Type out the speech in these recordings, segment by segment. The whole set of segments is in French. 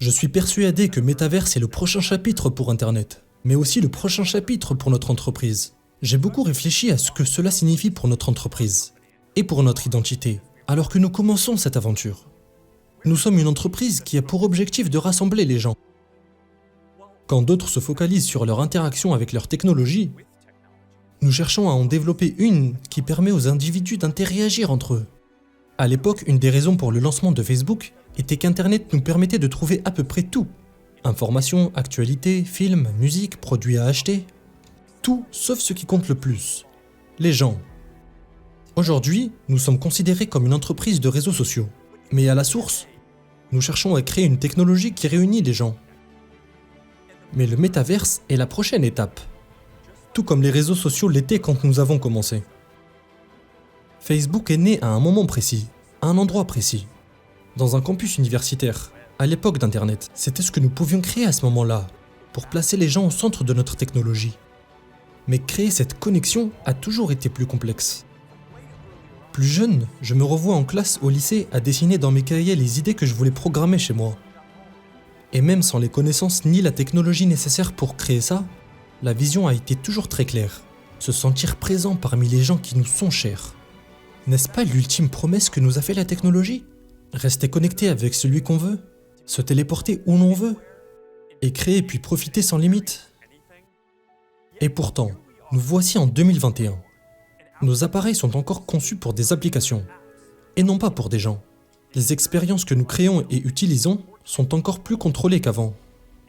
Je suis persuadé que Metaverse est le prochain chapitre pour Internet, mais aussi le prochain chapitre pour notre entreprise. J'ai beaucoup réfléchi à ce que cela signifie pour notre entreprise et pour notre identité, alors que nous commençons cette aventure. Nous sommes une entreprise qui a pour objectif de rassembler les gens. Quand d'autres se focalisent sur leur interaction avec leur technologie, nous cherchons à en développer une qui permet aux individus d'interagir entre eux. À l'époque, une des raisons pour le lancement de Facebook était qu'Internet nous permettait de trouver à peu près tout. Informations, actualités, films, musique, produits à acheter. Tout sauf ce qui compte le plus. Les gens. Aujourd'hui, nous sommes considérés comme une entreprise de réseaux sociaux. Mais à la source, nous cherchons à créer une technologie qui réunit les gens. Mais le métaverse est la prochaine étape. Tout comme les réseaux sociaux l'étaient quand nous avons commencé. Facebook est né à un moment précis, à un endroit précis. Dans un campus universitaire, à l'époque d'Internet. C'était ce que nous pouvions créer à ce moment-là, pour placer les gens au centre de notre technologie. Mais créer cette connexion a toujours été plus complexe. Plus jeune, je me revois en classe au lycée à dessiner dans mes cahiers les idées que je voulais programmer chez moi. Et même sans les connaissances ni la technologie nécessaire pour créer ça, la vision a été toujours très claire. Se sentir présent parmi les gens qui nous sont chers. N'est-ce pas l'ultime promesse que nous a fait la technologie ? Rester connecté avec celui qu'on veut, se téléporter où l'on veut, et créer puis profiter sans limite. Et pourtant, nous voici en 2021. Nos appareils sont encore conçus pour des applications, et non pas pour des gens. Les expériences que nous créons et utilisons sont encore plus contrôlées qu'avant.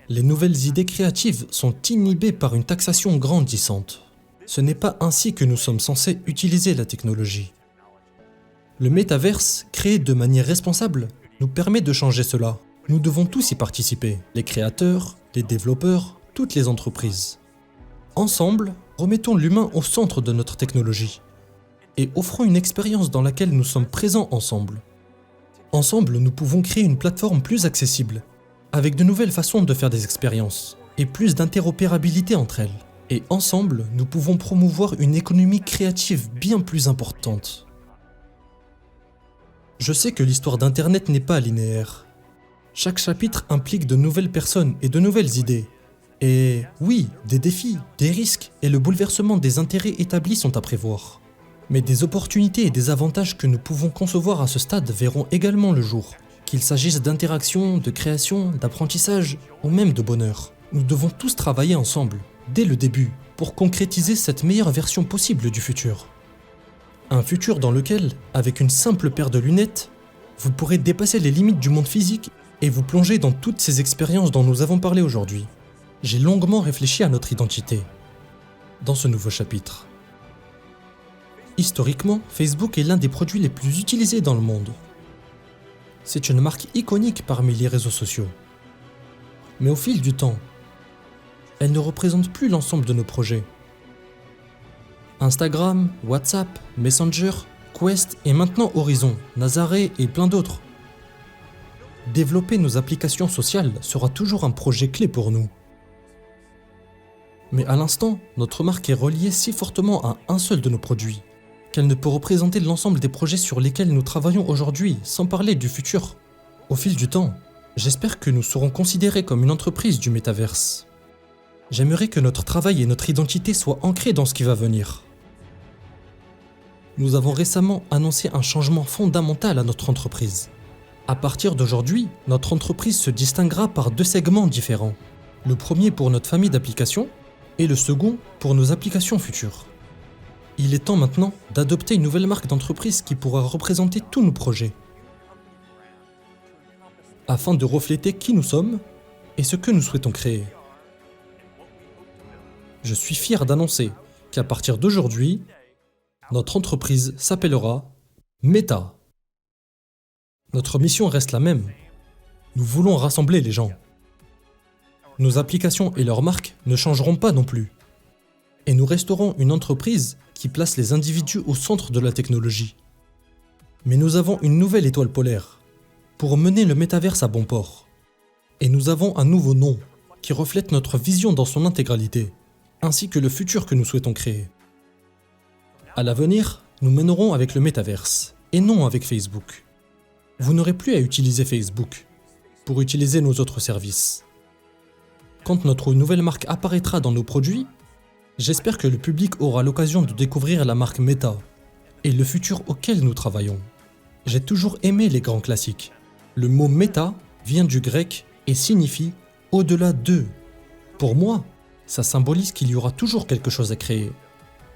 Les nouvelles idées créatives sont inhibées par une taxation grandissante. Ce n'est pas ainsi que nous sommes censés utiliser la technologie. Le métaverse, créé de manière responsable, nous permet de changer cela. Nous devons tous y participer, les créateurs, les développeurs, toutes les entreprises. Ensemble, remettons l'humain au centre de notre technologie et offrons une expérience dans laquelle nous sommes présents ensemble. Ensemble, nous pouvons créer une plateforme plus accessible, avec de nouvelles façons de faire des expériences et plus d'interopérabilité entre elles. Et ensemble, nous pouvons promouvoir une économie créative bien plus importante. Je sais que l'histoire d'Internet n'est pas linéaire. Chaque chapitre implique de nouvelles personnes et de nouvelles idées. Et oui, des défis, des risques et le bouleversement des intérêts établis sont à prévoir. Mais des opportunités et des avantages que nous pouvons concevoir à ce stade verront également le jour. Qu'il s'agisse d'interaction, de création, d'apprentissage ou même de bonheur. Nous devons tous travailler ensemble, dès le début, pour concrétiser cette meilleure version possible du futur. Un futur dans lequel, avec une simple paire de lunettes, vous pourrez dépasser les limites du monde physique et vous plonger dans toutes ces expériences dont nous avons parlé aujourd'hui. J'ai longuement réfléchi à notre identité dans ce nouveau chapitre. Historiquement, Facebook est l'un des produits les plus utilisés dans le monde. C'est une marque iconique parmi les réseaux sociaux. Mais au fil du temps, elle ne représente plus l'ensemble de nos projets. Instagram, WhatsApp, Messenger, Quest et maintenant Horizon, Nazare et plein d'autres. Développer nos applications sociales sera toujours un projet clé pour nous. Mais à l'instant, notre marque est reliée si fortement à un seul de nos produits, qu'elle ne peut représenter l'ensemble des projets sur lesquels nous travaillons aujourd'hui, sans parler du futur. Au fil du temps, j'espère que nous serons considérés comme une entreprise du métaverse. J'aimerais que notre travail et notre identité soient ancrés dans ce qui va venir. Nous avons récemment annoncé un changement fondamental à notre entreprise. À partir d'aujourd'hui, notre entreprise se distinguera par 2 segments différents. Le premier pour notre famille d'applications et le second pour nos applications futures. Il est temps maintenant d'adopter une nouvelle marque d'entreprise qui pourra représenter tous nos projets, afin de refléter qui nous sommes et ce que nous souhaitons créer. Je suis fier d'annoncer qu'à partir d'aujourd'hui, notre entreprise s'appellera Meta. Notre mission reste la même. Nous voulons rassembler les gens. Nos applications et leurs marques ne changeront pas non plus. Et nous resterons une entreprise qui place les individus au centre de la technologie. Mais nous avons une nouvelle étoile polaire pour mener le métaverse à bon port. Et nous avons un nouveau nom qui reflète notre vision dans son intégralité, ainsi que le futur que nous souhaitons créer. À l'avenir, nous mènerons avec le métaverse, et non avec Facebook. Vous n'aurez plus à utiliser Facebook. pour utiliser nos autres services. Quand notre nouvelle marque apparaîtra dans nos produits, j'espère que le public aura l'occasion de découvrir la marque Meta et le futur auquel nous travaillons. J'ai toujours aimé les grands classiques. Le mot Meta vient du grec et signifie « au-delà d'eux ». Pour moi, ça symbolise qu'il y aura toujours quelque chose à créer.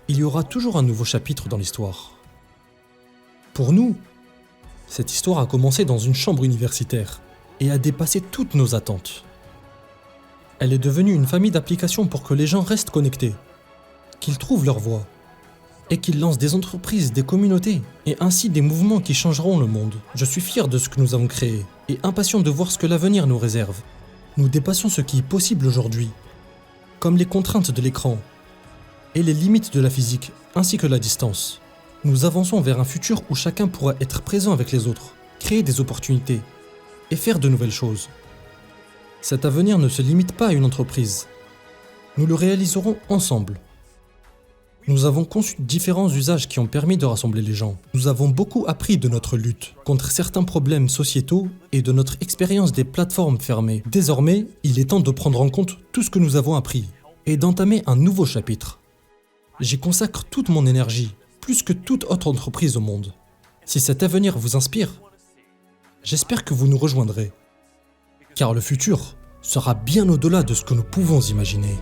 Il y aura toujours un nouveau chapitre dans l'histoire. Pour nous, cette histoire a commencé dans une chambre universitaire et a dépassé toutes nos attentes. Elle est devenue une famille d'applications pour que les gens restent connectés, qu'ils trouvent leur voie et qu'ils lancent des entreprises, des communautés et ainsi des mouvements qui changeront le monde. Je suis fier de ce que nous avons créé et impatient de voir ce que l'avenir nous réserve. Nous dépassons ce qui est possible aujourd'hui, comme les contraintes de l'écran et les limites de la physique ainsi que la distance. Nous avançons vers un futur où chacun pourra être présent avec les autres, créer des opportunités et faire de nouvelles choses. Cet avenir ne se limite pas à une entreprise. Nous le réaliserons ensemble. Nous avons conçu différents usages qui ont permis de rassembler les gens. Nous avons beaucoup appris de notre lutte contre certains problèmes sociétaux et de notre expérience des plateformes fermées. Désormais, il est temps de prendre en compte tout ce que nous avons appris et d'entamer un nouveau chapitre. J'y consacre toute mon énergie, plus que toute autre entreprise au monde. Si cet avenir vous inspire, j'espère que vous nous rejoindrez. Car le futur sera bien au-delà de ce que nous pouvons imaginer.